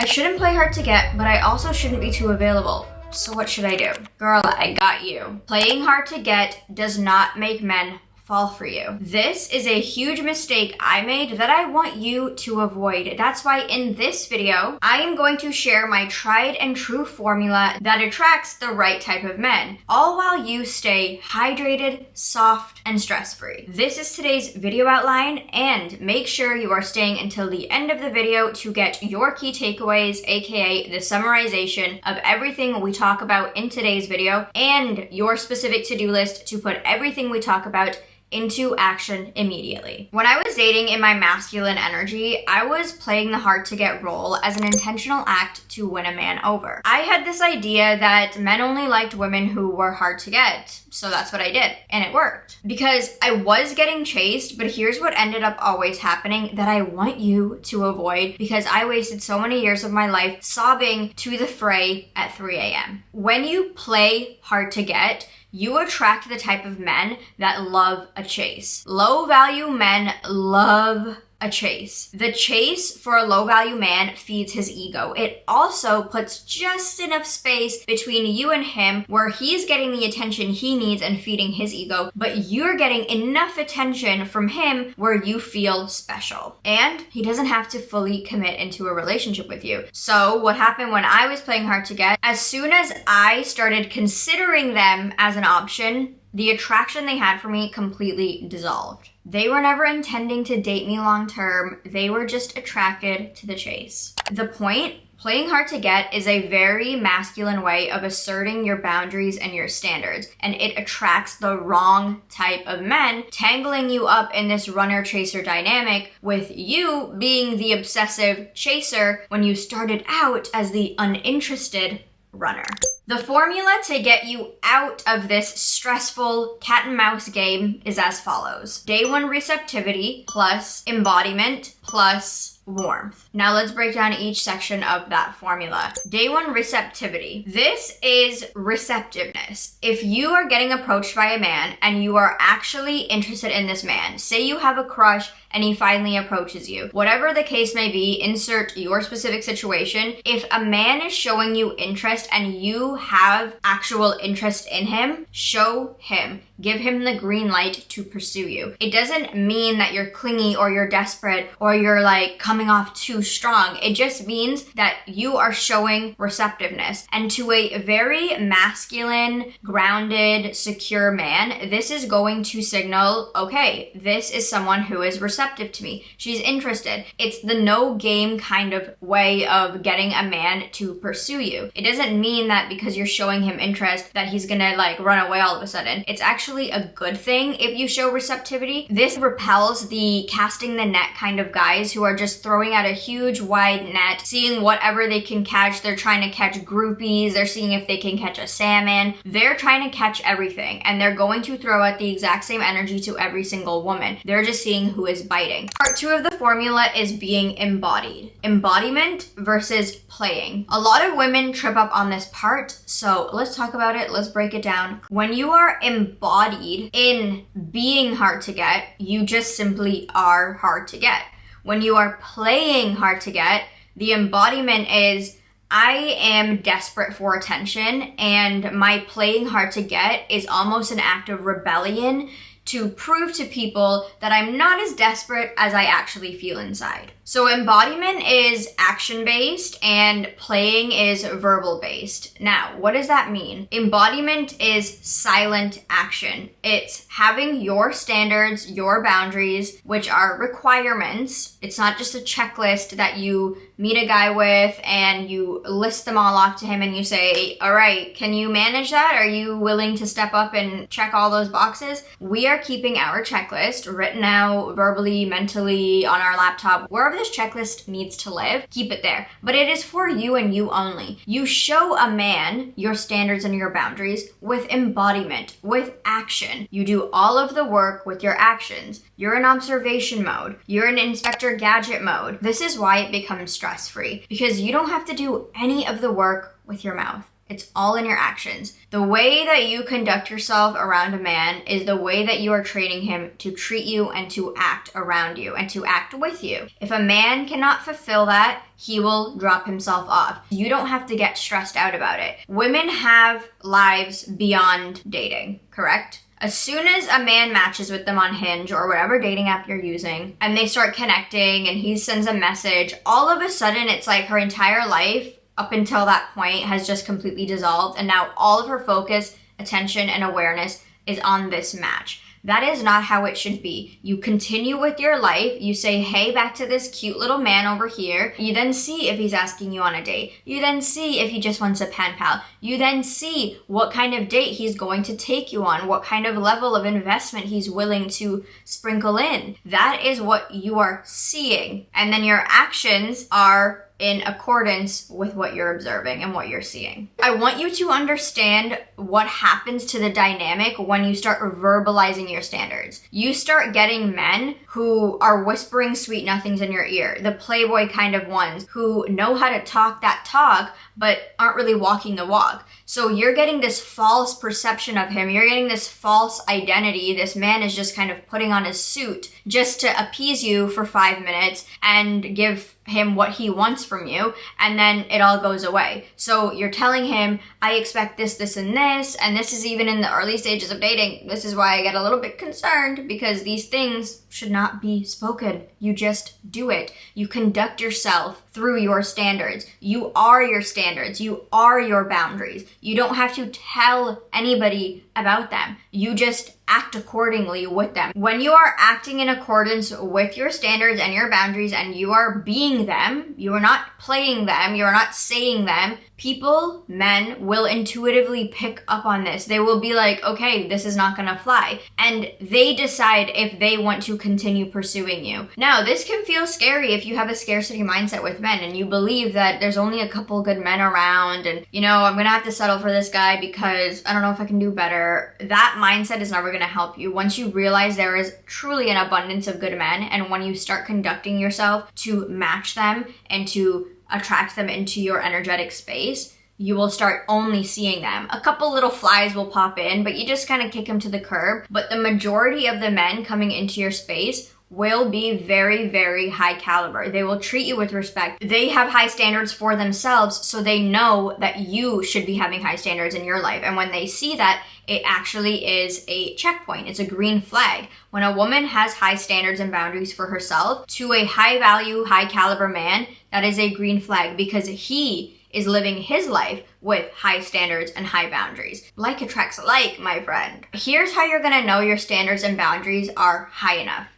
I shouldn't play hard to get, but I also shouldn't be too available. So what should I do? Girl, I got you. Playing hard to get does not make men fall for you. This is a huge mistake I made that I want you to avoid. That's why in this video, I am going to share my tried and true formula that attracts the right type of men, all while you stay hydrated, soft, and stress-free. This is today's video outline, and make sure you are staying until the end of the video to get your key takeaways, aka the summarization of everything we talk about in today's video, and your specific to-do list to put everything we talk about into action immediately. When I was dating in my masculine energy, I was playing the hard to get role as an intentional act to win a man over. I had this idea that men only liked women who were hard to get, so that's what I did, and it worked. Because I was getting chased, but here's what ended up always happening that I want you to avoid, because I wasted so many years of my life sobbing to the fray at 3 a.m. When you play hard to get, you attract the type of men that love a chase. Low value men love a chase. The chase for a low value man feeds his ego. It also puts just enough space between you and him where he's getting the attention he needs and feeding his ego, but you're getting enough attention from him where you feel special. And he doesn't have to fully commit into a relationship with you. So what happened when I was playing hard to get, as soon as I started considering them as an option, the attraction they had for me completely dissolved. They were never intending to date me long term. They were just attracted to the chase. The point? Playing hard to get is a very masculine way of asserting your boundaries and your standards, and it attracts the wrong type of men, tangling you up in this runner-chaser dynamic with you being the obsessive chaser when you started out as the uninterested runner. The formula to get you out of this stressful cat and mouse game is as follows. Day 1 receptivity plus embodiment plus warmth. Now let's break down each section of that formula. Day 1 receptivity. This is receptiveness. If you are getting approached by a man and you are actually interested in this man, say you have a crush and he finally approaches you. Whatever the case may be, insert your specific situation. If a man is showing you interest and you have actual interest in him, show him. Give him the green light to pursue you. It doesn't mean that you're clingy or you're desperate or you're like coming off too strong. It just means that you are showing receptiveness. And to a very masculine, grounded, secure man, this is going to signal, okay, this is someone who is receptive to me. She's interested. It's the no game kind of way of getting a man to pursue you. It doesn't mean that because you're showing him interest that he's gonna like run away all of a sudden. It's actually a good thing if you show receptivity. This repels the casting the net kind of guys who are just throwing out a huge wide net, seeing whatever they can catch. They're trying to catch groupies. They're seeing if they can catch a salmon. They're trying to catch everything, and they're going to throw out the exact same energy to every single woman. They're just seeing who is biting. Part 2 of the formula is being embodied. Embodiment versus playing. A lot of women trip up on this part, so let's talk about it. Let's break it down. When you are embodied in being hard to get, you just simply are hard to get. When you are playing hard to get, the embodiment is I am desperate for attention, and my playing hard to get is almost an act of rebellion to prove to people that I'm not as desperate as I actually feel inside. So embodiment is action-based and playing is verbal-based. Now, what does that mean? Embodiment is silent action. It's having your standards, your boundaries, which are requirements. It's not just a checklist that you meet a guy with and you list them all off to him and you say, all right, can you manage that? Are you willing to step up and check all those boxes? We are keeping our checklist written out verbally, mentally, on our laptop, wherever this checklist needs to live, keep it there. But it is for you and you only. You show a man your standards and your boundaries with embodiment, with action. You do all of the work with your actions. You're in observation mode. You're in Inspector Gadget mode. This is why it becomes stress-free, because you don't have to do any of the work with your mouth. It's all in your actions. The way that you conduct yourself around a man is the way that you are training him to treat you and to act around you and to act with you. If a man cannot fulfill that, he will drop himself off. You don't have to get stressed out about it. Women have lives beyond dating, correct? As soon as a man matches with them on Hinge or whatever dating app you're using, and they start connecting and he sends a message, all of a sudden it's like her entire life up until that point has just completely dissolved, and now all of her focus, attention, and awareness is on this match. That is not how it should be. You continue with your life. You say, hey, back to this cute little man over here. You then see if he's asking you on a date. You then see if he just wants a pen pal. You then see what kind of date he's going to take you on, what kind of level of investment he's willing to sprinkle in. That is what you are seeing. And then your actions are in accordance with what you're observing and what you're seeing. I want you to understand what happens to the dynamic when you start verbalizing your standards. You start getting men who are whispering sweet nothings in your ear, the playboy kind of ones who know how to talk that talk but aren't really walking the walk. So you're getting this false perception of him. You're getting this false identity. This man is just kind of putting on his suit just to appease you for 5 minutes and give him what he wants from you, and then it all goes away. So you're telling him, I expect this, this, and this is even in the early stages of dating. This is why I get a little bit concerned, because these things should not be spoken. You just do it. You conduct yourself through your standards. You are your standards. You are your boundaries. You don't have to tell anybody about them. You just act accordingly with them. When you are acting in accordance with your standards and your boundaries and you are being them, you are not playing them, you are not saying them, people, men, will intuitively pick up on this. They will be like, okay, this is not gonna fly. And they decide if they want to continue pursuing you. Now, this can feel scary if you have a scarcity mindset with men and you believe that there's only a couple good men around and, I'm gonna have to settle for this guy because I don't know if I can do better. That mindset is never gonna help you. Once you realize there is truly an abundance of good men, and when you start conducting yourself to match them and to attract them into your energetic space, you will start only seeing them. A couple little flies will pop in, but you just kind of kick them to the curb. But the majority of the men coming into your space will be very, very high caliber. They will treat you with respect. They have high standards for themselves, so they know that you should be having high standards in your life. And when they see that, it actually is a checkpoint. It's a green flag. When a woman has high standards and boundaries for herself to a high value, high caliber man, that is a green flag because he is living his life with high standards and high boundaries. Like attracts like, my friend. Here's how you're gonna know your standards and boundaries are high enough.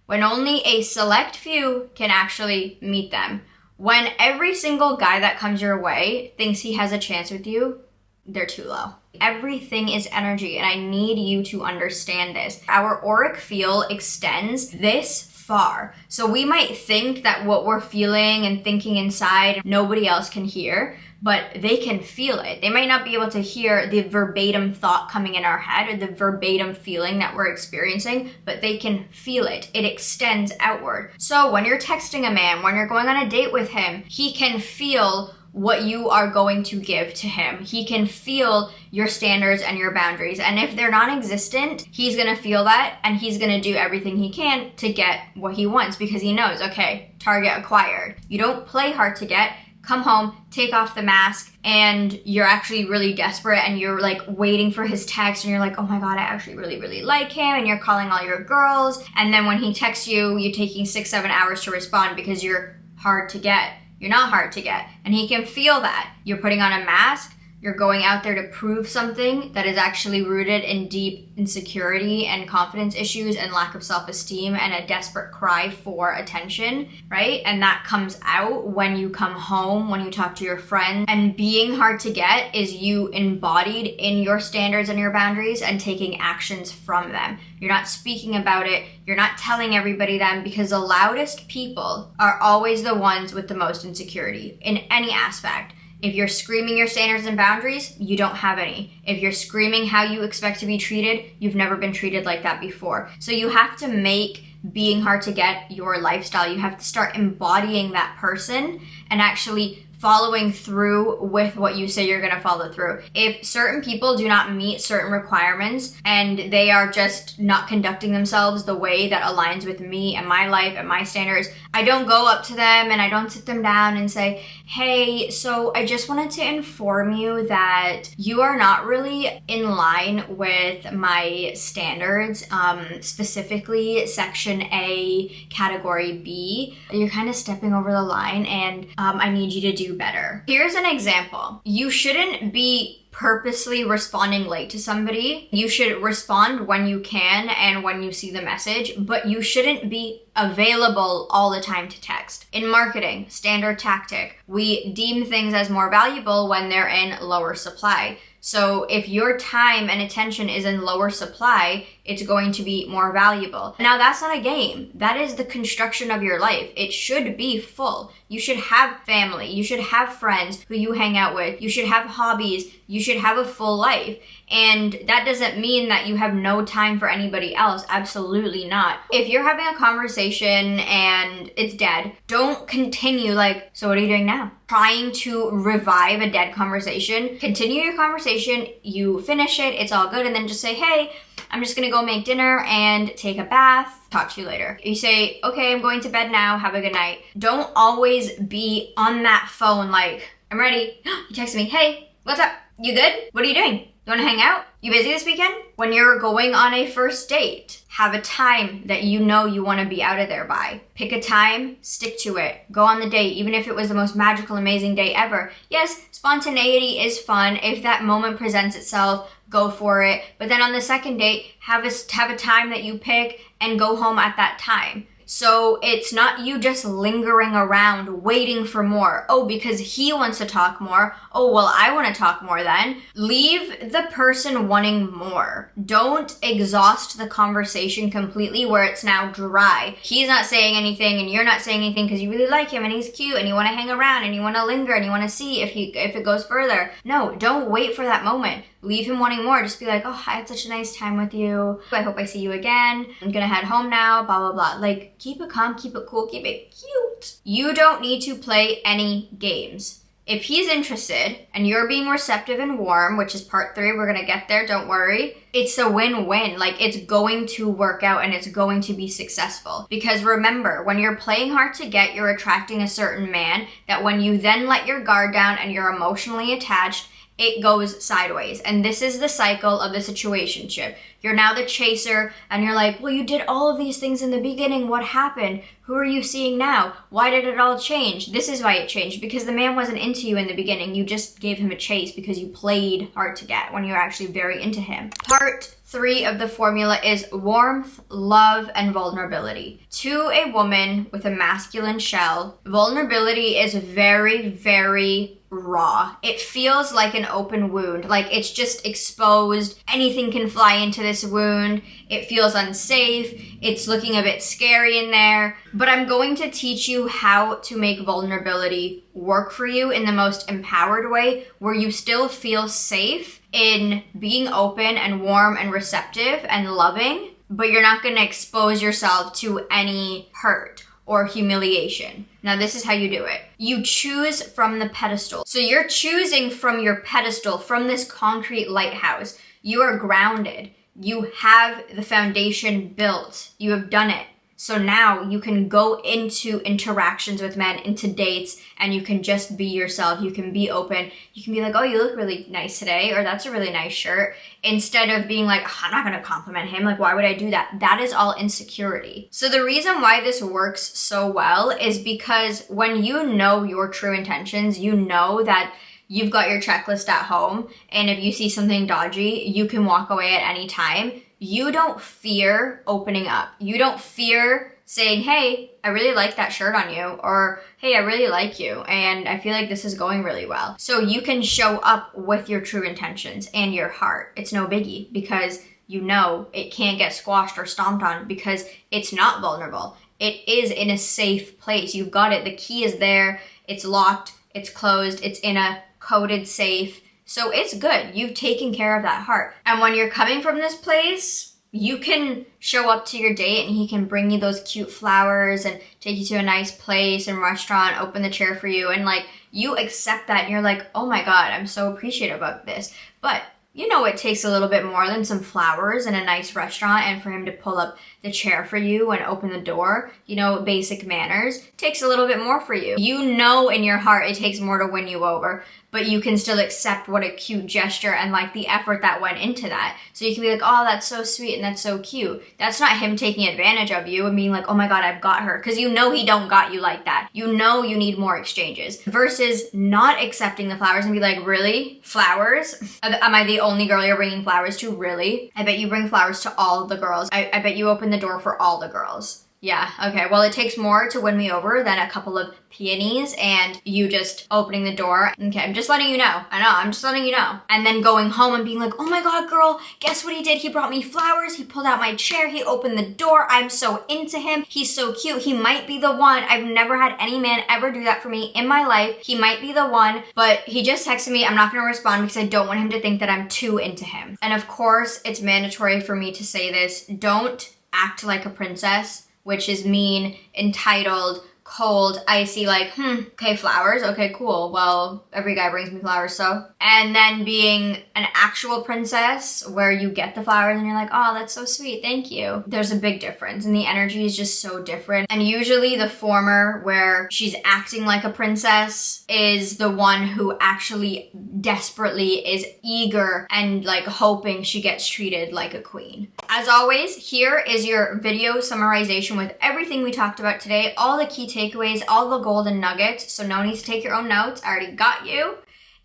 When only a select few can actually meet them. When every single guy that comes your way thinks he has a chance with you, they're too low. Everything is energy, and I need you to understand this. Our auric field extends this far. So we might think that what we're feeling and thinking inside, nobody else can hear, but they can feel it. They might not be able to hear the verbatim thought coming in our head or the verbatim feeling that we're experiencing, but they can feel it. It extends outward. So when you're texting a man, when you're going on a date with him, he can feel what you are going to give to him. He can feel your standards and your boundaries. And if they're non-existent, he's gonna feel that and he's gonna do everything he can to get what he wants because he knows, okay, target acquired. You don't play hard to get. Come home, take off the mask, and you're actually really desperate and you're like waiting for his text and you're like, oh my God, I actually really, really like him, and you're calling all your girls. And then when he texts you, you're taking 6-7 hours to respond because you're hard to get. You're not hard to get. And he can feel that. You're putting on a mask. You're going out there to prove something that is actually rooted in deep insecurity and confidence issues and lack of self-esteem and a desperate cry for attention, right? And that comes out when you come home, when you talk to your friends. And being hard to get is you embodied in your standards and your boundaries and taking actions from them. You're not speaking about it. You're not telling everybody them, because the loudest people are always the ones with the most insecurity in any aspect. If you're screaming your standards and boundaries, you don't have any. If you're screaming how you expect to be treated, you've never been treated like that before. So you have to make being hard to get your lifestyle. You have to start embodying that person and actually following through with what you say you're going to follow through. If certain people do not meet certain requirements and they are just not conducting themselves the way that aligns with me and my life and my standards, I don't go up to them and I don't sit them down and say, hey, so I just wanted to inform you that you are not really in line with my standards, specifically Section A, Category B. You're kind of stepping over the line and I need you to do better. Here's an example. You shouldn't be purposely responding late to somebody. You should respond when you can and when you see the message, but you shouldn't be available all the time to text. In marketing, standard tactic, we deem things as more valuable when they're in lower supply. So if your time and attention is in lower supply, it's going to be more valuable. Now that's not a game. That is the construction of your life. It should be full. You should have family. You should have friends who you hang out with. You should have hobbies. You should have a full life. And that doesn't mean that you have no time for anybody else. Absolutely not. If you're having a conversation and it's dead, don't continue like, so what are you doing now? Trying to revive a dead conversation. Continue your conversation. You finish it. It's all good. And then just say, hey, I'm just gonna go make dinner and take a bath. Talk to you later. You say, okay, I'm going to bed now. Have a good night. Don't always be on that phone like, I'm ready. You text me, hey, what's up? You good? What are you doing? You wanna hang out? You busy this weekend? When you're going on a first date, have a time that you know you wanna be out of there by. Pick a time, stick to it. Go on the date, even if it was the most magical, amazing day ever. Yes, spontaneity is fun. If that moment presents itself, go for it. But then on the second date, have a time that you pick and go home at that time. So it's not you just lingering around waiting for more. Oh, because he wants to talk more. Oh, well, I want to talk more then. Leave the person wanting more. Don't exhaust the conversation completely where it's now dry. He's not saying anything and you're not saying anything because you really like him and he's cute and you want to hang around and you want to linger and you want to see if it goes further. No, don't wait for that moment. Leave him wanting more. Just be like, oh, I had such a nice time with you. I hope I see you again. I'm gonna head home now, blah, blah, blah. Like, keep it calm, keep it cool, keep it cute. You don't need to play any games. If he's interested and you're being receptive and warm, which is part 3, we're gonna get there, don't worry. It's a win-win. Like, it's going to work out and it's going to be successful. Because remember, when you're playing hard to get, you're attracting a certain man that when you then let your guard down and you're emotionally attached, it goes sideways. And this is the cycle of the situationship. You're now the chaser and you're like, well, you did all of these things in the beginning. What happened? Who are you seeing now? Why did it all change? This is why it changed, because the man wasn't into you in the beginning. You just gave him a chase because you played hard to get when you're actually very into him. Part 3 of the formula is warmth, love, and vulnerability. To a woman with a masculine shell, vulnerability is very, very raw. It feels like an open wound, like it's just exposed. Anything can fly into this wound. It feels unsafe. It's looking a bit scary in there. But I'm going to teach you how to make vulnerability work for you in the most empowered way, where you still feel safe in being open and warm and receptive and loving, but you're not going to expose yourself to any hurt or humiliation. Now, this is how you do it. You choose from the pedestal. So you're choosing from your pedestal, from this concrete lighthouse. You are grounded. You have the foundation built. You have done it. So now you can go into interactions with men, into dates, and you can just be yourself. You can be open. You can be like, oh, you look really nice today, or that's a really nice shirt, instead of being like, oh, I'm not going to compliment him. Like, why would I do that? That is all insecurity. So the reason why this works so well is because when you know your true intentions, you know that you've got your checklist at home, and if you see something dodgy, you can walk away at any time. You don't fear opening up. You don't fear saying, hey, I really like that shirt on you, or hey, I really like you, and I feel like this is going really well. So you can show up with your true intentions and your heart. It's no biggie, because you know it can't get squashed or stomped on, because it's not vulnerable. It is in a safe place. You've got it. The key is there. It's locked. It's closed. It's in a coded safe. So it's good. You've taken care of that heart. And when you're coming from this place, you can show up to your date and he can bring you those cute flowers and take you to a nice place and restaurant, open the chair for you. And like, you accept that and you're like, oh my God, I'm so appreciative of this. But you know it takes a little bit more than some flowers in a nice restaurant and for him to pull up the chair for you and open the door. You know, basic manners takes a little bit more for you. You know in your heart it takes more to win you over, but you can still accept what a cute gesture and like the effort that went into that. So you can be like, oh, that's so sweet and that's so cute. That's not him taking advantage of you and being like, oh my God, I've got her. Because you know he don't got you like that. You know you need more exchanges. Versus not accepting the flowers and be like, really? Flowers? Am I the only girl you're bringing flowers to? Really? I bet you bring flowers to all the girls. I bet you open the door for all the girls. Yeah, okay, well it takes more to win me over than a couple of peonies and you just opening the door. Okay, I'm just letting you know. I know, I'm just letting you know. And then going home and being like, oh my God, girl, guess what he did? He brought me flowers, he pulled out my chair, he opened the door, I'm so into him, he's so cute, he might be the one. I've never had any man ever do that for me in my life. He might be the one, but he just texted me. I'm not gonna respond because I don't want him to think that I'm too into him. And of course, it's mandatory for me to say this. Don't act like a princess, which is mean, entitled, cold, icy, like, okay, flowers, okay, cool. Well, every guy brings me flowers, so. And then being an actual princess where you get the flowers and you're like, oh, that's so sweet, thank you. There's a big difference and the energy is just so different. And usually the former, where she's acting like a princess, is the one who actually desperately is eager and like hoping she gets treated like a queen. As always, here is your video summarization with everything we talked about today, all the key takeaways, all the golden nuggets, so no need to take your own notes, I already got you.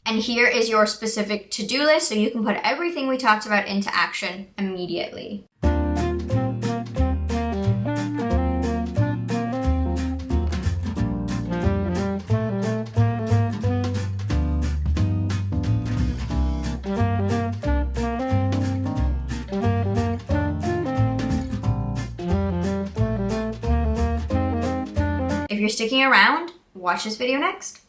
And here is your specific to-do list so you can put everything we talked about into action immediately. If you're sticking around, watch this video next.